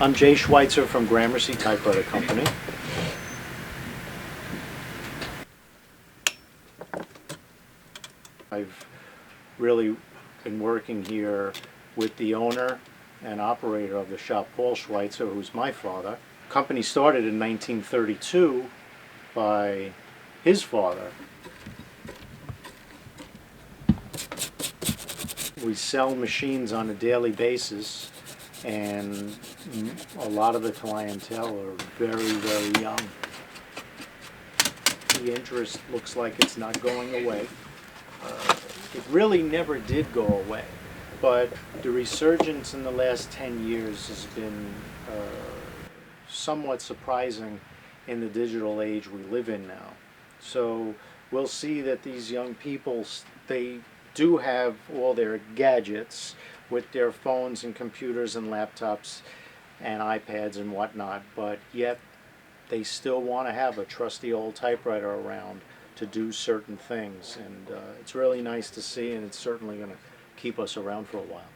I'm Jay Schweitzer from Gramercy Typewriter Company. I've really been working here with the owner and operator of the shop, Paul Schweitzer, who's my father. The company started in 1932 by his father. We sell machines on a daily basis, and a lot of the clientele are very, very young. The interest looks like it's not going away. It really never did go away, but the resurgence in the last 10 years has been somewhat surprising in the digital age we live in now. So we'll see that these young people, they do have all their gadgets with their phones and computers and laptops and iPads and whatnot, but yet they still want to have a trusty old typewriter around to do certain things, and it's really nice to see, and it's certainly going to keep us around for a while.